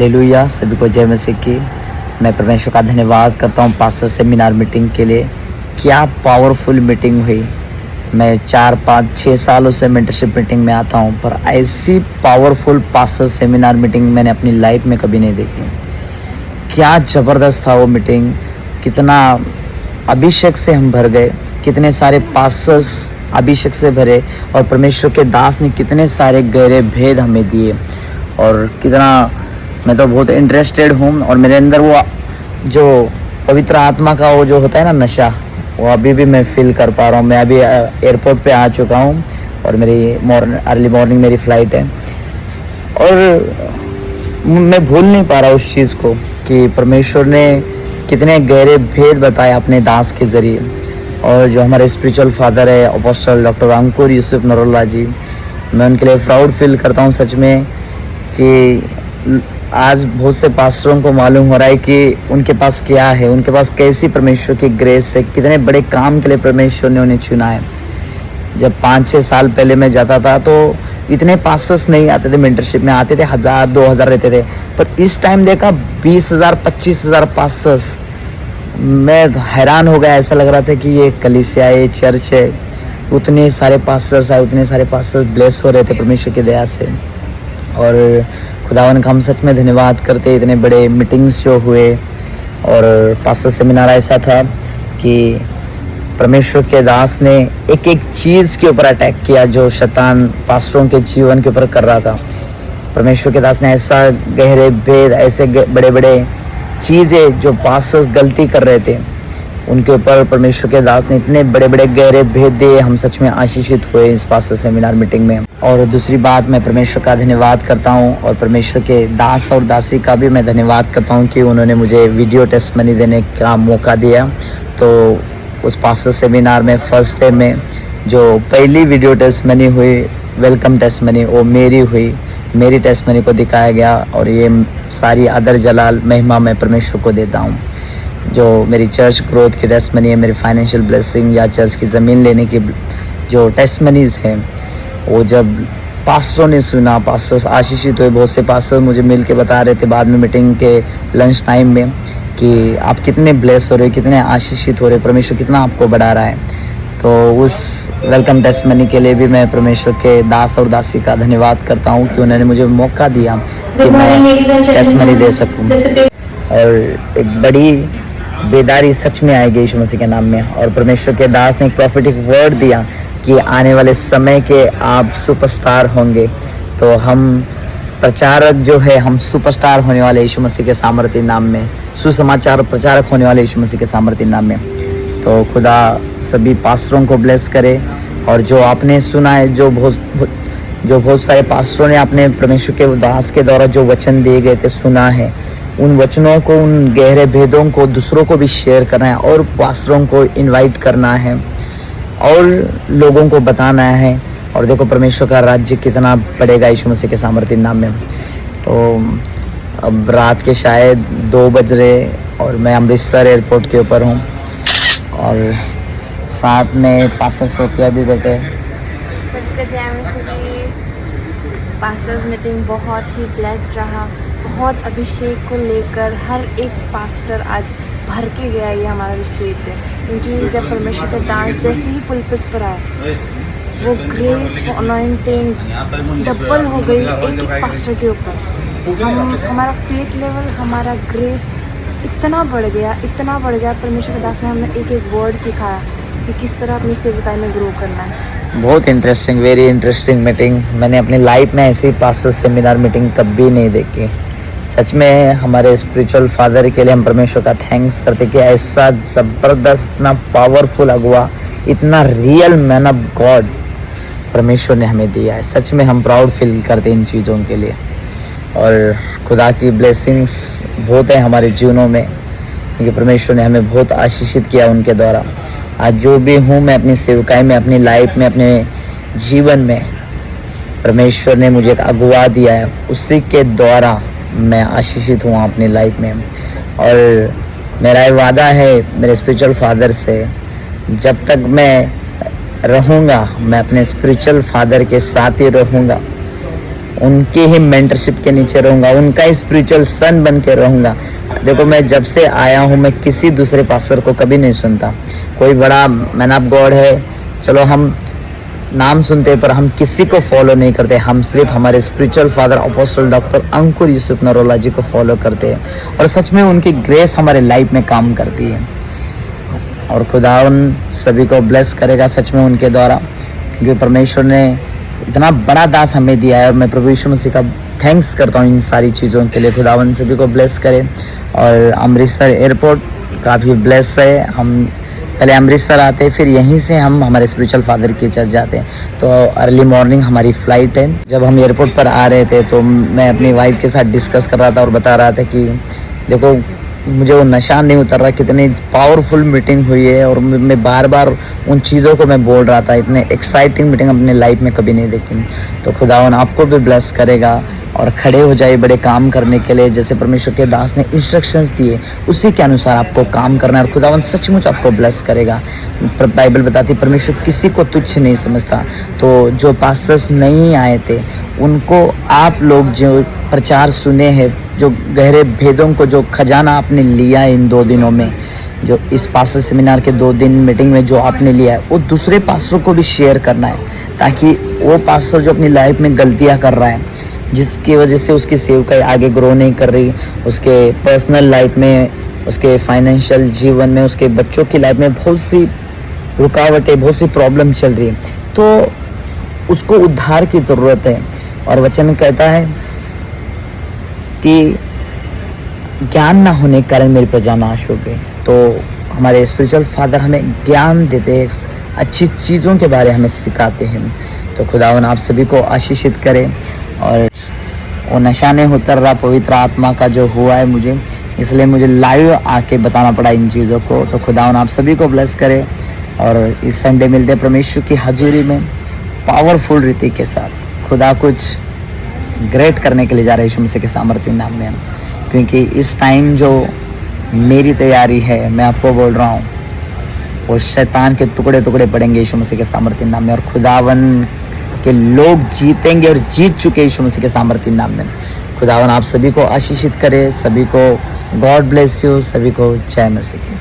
Hallelujah, सभी को जय मसीह की। मैं परमेश्वर का धन्यवाद करता हूँ पास्टर सेमिनार मीटिंग के लिए। क्या पावरफुल मीटिंग हुई। मैं 4 5 6 सालों से मेंटरशिप मीटिंग में आता हूँ, पर ऐसी पावरफुल पास्टर सेमिनार मीटिंग मैंने अपनी लाइफ में कभी नहीं देखी। क्या ज़बरदस्त था वो मीटिंग। कितना अभिषेक से हम भर गए, कितने सारे पास्टर्स अभिषेक से भरे, और परमेश्वर के दास ने कितने सारे गहरे भेद हमें दिए। और कितना मैं तो बहुत इंटरेस्टेड हूँ, और मेरे अंदर वो जो पवित्र आत्मा का वो जो होता है ना नशा, वो अभी भी मैं फील कर पा रहा हूँ। मैं अभी एयरपोर्ट पे आ चुका हूँ और मेरी अर्ली मॉर्निंग मेरी फ़्लाइट है, और मैं भूल नहीं पा रहा उस चीज़ को कि परमेश्वर ने कितने गहरे भेद बताए अपने दास के ज़रिए। और जो हमारे स्पिरिचुअल फादर है अपोस्टल डॉक्टर अंकुर यूसुफ नरोला जी, मैं उनके लिए प्राउड फील करता हूँ सच में, कि आज बहुत से पास्टरों को मालूम हो रहा है कि उनके पास क्या है, उनके पास कैसी परमेश्वर की ग्रेस है, कितने बड़े काम के लिए परमेश्वर ने उन्हें चुना है। जब 5 6 साल पहले मैं जाता था तो इतने पास्टर्स नहीं आते थे मेंटरशिप में, आते थे 1000 2000 रहते थे, पर इस टाइम देखा 20,000 25,000 पास्टर्स। मैं हैरान हो गया, ऐसा लग रहा था कि ये कलीसिया है, ये चर्च है। उतने सारे पास्टर्स आए, उतने सारे पास्टर्स ब्लेस हो रहे थे परमेश्वर की दया से। और खुदावन का हम सच में धन्यवाद करते। इतने बड़े मीटिंग्स जो हुए, और पास्टर सेमिनार ऐसा था कि परमेश्वर के दास ने एक एक चीज़ के ऊपर अटैक किया जो शैतान पास्टरों के जीवन के ऊपर कर रहा था। परमेश्वर के दास ने ऐसा गहरे भेद, ऐसे बड़े बड़े चीज़ें जो पास्टर्स गलती कर रहे थे, उनके ऊपर परमेश्वर के दास ने इतने बड़े बड़े गहरे भेद दिए। हम सच में आशीषित हुए इस पास्टर सेमिनार मीटिंग में। और दूसरी बात, मैं परमेश्वर का धन्यवाद करता हूँ, और परमेश्वर के दास और दासी का भी मैं धन्यवाद करता हूँ कि उन्होंने मुझे वीडियो टेस्टमनी देने का मौका दिया। तो उस पास्टर सेमिनार में फर्स्ट डे में जो पहली वीडियो टेस्टमनी हुई, वेलकम टेस्टमनी, वो मेरी हुई। मेरी टेस्टमनी को दिखाया गया, और ये सारी आदर जलाल महिमा मैं परमेश्वर को देता हूँ। जो मेरी चर्च ग्रोथ की टेस्टमनी है, मेरी फाइनेंशियल ब्लेसिंग या चर्च की ज़मीन लेने की जो टेस्टमनीज़ हैं, वो जब पास्टरों ने सुना, पास्टर्स आशीषित हुए। बहुत से पास्टर्स मुझे मिल के बता रहे थे बाद में मीटिंग के लंच टाइम में कि आप कितने ब्लेस हो रहे हो, कितने आशीषित हो रहे हो, परमेश्वर कितना आपको बढ़ा रहा है। तो उस वेलकम टेस्टमनी के लिए भी मैं परमेश्वर के दास और दासी का धन्यवाद करता हूँ कि उन्होंने मुझे मौका दिया कि मैं टेस्टमनी दे सकूँ। और एक बड़ी बेदारी सच में आएगी यीशु मसीह के नाम में। और परमेश्वर के दास ने एक प्रॉफिटिक वर्ड दिया कि आने वाले समय के आप सुपरस्टार होंगे। तो हम प्रचारक जो है, हम सुपरस्टार होने वाले यीशु मसीह के सामर्थ्य नाम में, सुसमाचार प्रचारक होने वाले यीशु मसीह के सामर्थ्य नाम में। तो खुदा सभी पास्टरों को ब्लेस करे। और जो आपने सुना है, जो बहुत सारे पास्टरों ने अपने परमेश्वर के दास के द्वारा जो वचन दिए गए थे सुना है, उन वचनों को, उन गहरे भेदों को दूसरों को भी शेयर करना है, और पास्टरों को इनवाइट करना है, और लोगों को बताना है। और देखो परमेश्वर का राज्य कितना बढ़ेगा यीशु मसीह के सामर्थ्य नाम में। तो अब रात के शायद 2 बज रहे, और मैं अमृतसर एयरपोर्ट के ऊपर हूँ, और साथ में पास्टर सोफिया भी बैठे। पास्टर्स मीटिंग बहुत ही ब्लेस्ड रहा। बहुत अभिषेक को लेकर हर एक पास्टर आज भर के गया, ये हमारा विश्वास है। क्योंकि जब परमेश्वर के दास जैसे ही पुलपिट पर आए, वो ग्रेस, वो अनॉइंटिंग डबल हो गई एक एक पास्टर के ऊपर। हमारा फेथ लेवल, हमारा ग्रेस इतना बढ़ गया, इतना बढ़ गया। परमेश्वर के दास ने हमें एक एक वर्ड सिखाया कि किस तरह अपनी सेवकाई में ग्रो करना है। बहुत इंटरेस्टिंग, वेरी इंटरेस्टिंग मीटिंग। मैंने अपनी लाइफ में ऐसी पास्टर सेमिनार मीटिंग कभी नहीं देखी। सच में हमारे स्पिरिचुअल फादर के लिए हम परमेश्वर का थैंक्स करते कि ऐसा ज़बरदस्त, इतना पावरफुल अगुआ, इतना रियल मैन ऑफ गॉड परमेश्वर ने हमें दिया है। सच में हम प्राउड फील करते हैं इन चीज़ों के लिए। और खुदा की ब्लेसिंग्स बहुत है हमारे जीवनों में, क्योंकि परमेश्वर ने हमें बहुत आशीषित किया उनके द्वारा। आज जो भी हूँ मैं अपनी सेवकाई में, अपनी लाइफ में, अपने जीवन में, परमेश्वर ने मुझे एक अगुवा दिया है, उसी के द्वारा मैं आशीषित हुआ अपनी लाइफ में। और मेरा ये वादा है मेरे स्पिरिचुअल फादर से, जब तक मैं रहूँगा मैं अपने स्पिरिचुअल फादर के साथ ही रहूँगा। उनके ही मेंटरशिप के नीचे रहूँगा, उनका स्पिरिचुअल सन बन के रहूँगा। देखो मैं जब से आया हूँ मैं किसी दूसरे पास्टर को कभी नहीं सुनता। कोई बड़ा मैन ऑफ गॉड है, चलो हम नाम सुनते पर हम किसी को फॉलो नहीं करते। हम सिर्फ हमारे स्पिरिचुअल फादर अपोस्टल डॉक्टर अंकुर यूसुफ नरोला जी को फॉलो करते हैं और सच में उनकी ग्रेस हमारे लाइफ में काम करती है और खुदा उन सभी को ब्लेस करेगा सच में उनके द्वारा, क्योंकि परमेश्वर ने इतना बड़ा दास हमें दिया है और मैं प्रभु यीशु मसीह का थैंक्स करता हूँ इन सारी चीज़ों के लिए। खुदावन सभी को ब्लेस करे। और अमृतसर एयरपोर्ट काफ़ी ब्लेस है। हम पहले अमृतसर आते फिर यहीं से हम हमारे स्पिरिचुअल फादर की चर्च जाते हैं। तो अर्ली मॉर्निंग हमारी फ़्लाइट है। जब हम एयरपोर्ट पर आ रहे थे तो मैं अपनी वाइफ के साथ डिस्कस कर रहा था और बता रहा था कि देखो मुझे वो नशा नहीं उतर रहा, कितनी पावरफुल मीटिंग हुई है और मैं बार बार उन चीज़ों को मैं बोल रहा था। इतने एक्साइटिंग मीटिंग अपने लाइफ में कभी नहीं देखी। तो खुदावन आपको भी ब्लेस करेगा और खड़े हो जाए बड़े काम करने के लिए। जैसे परमेश्वर के दास ने इंस्ट्रक्शंस दिए उसी के अनुसार आपको काम करना है और खुदावन सचमुच आपको ब्लेस करेगा। बाइबल बताती परमेश्वर किसी को तुच्छ नहीं समझता। तो जो पास्टर्स नहीं आए थे उनको आप लोग जो प्रचार सुने हैं, जो गहरे भेदों को, जो खजाना आपने लिया इन 2 दिनों में, जो इस पास्टर सेमिनार के 2 दिन मीटिंग में जो आपने लिया है वो दूसरे पास्टरों को भी शेयर करना है, ताकि वो पास्टर जो अपनी लाइफ में गलतियां कर रहा है जिसकी वजह से उसकी सेवकाई आगे ग्रो नहीं कर रही, उसके पर्सनल लाइफ में, उसके फाइनेंशियल जीवन में, उसके बच्चों की लाइफ में बहुत सी रुकावटें, बहुत सी प्रॉब्लम चल रही है, तो उसको उद्धार की ज़रूरत है। और वचन कहता है कि ज्ञान ना होने के कारण मेरी प्रजा नाश हो गई। तो हमारे स्पिरिचुअल फादर हमें ज्ञान देते हैं, अच्छी चीज़ों के बारे में हमें सिखाते हैं। तो खुदावन आप सभी को आशीषित करे। और वो नशा नहीं उतर रहा पवित्र आत्मा का जो हुआ है मुझे, इसलिए मुझे लाइव आके बताना पड़ा इन चीज़ों को। तो खुदावन आप सभी को ब्लेस करे और इस संडे मिलते हैं परमेश्वर की हजूरी में पावरफुल रीति के साथ। खुदा कुछ ग्रेट करने के लिए जा रहे हैं यीशु मसीह के सामर्थ्य नाम में, क्योंकि इस टाइम जो मेरी तैयारी है मैं आपको बोल रहा हूँ वो शैतान के टुकड़े टुकड़े पड़ेंगे यीशु मसीह के सामर्थ्य नाम में और खुदावन के लोग जीतेंगे और जीत चुके यीशु मसीह के सामर्थ्य नाम में। खुदावन आप सभी को आशीषित करे, सभी को गॉड ब्लेस यू, सभी को जय मसीह की।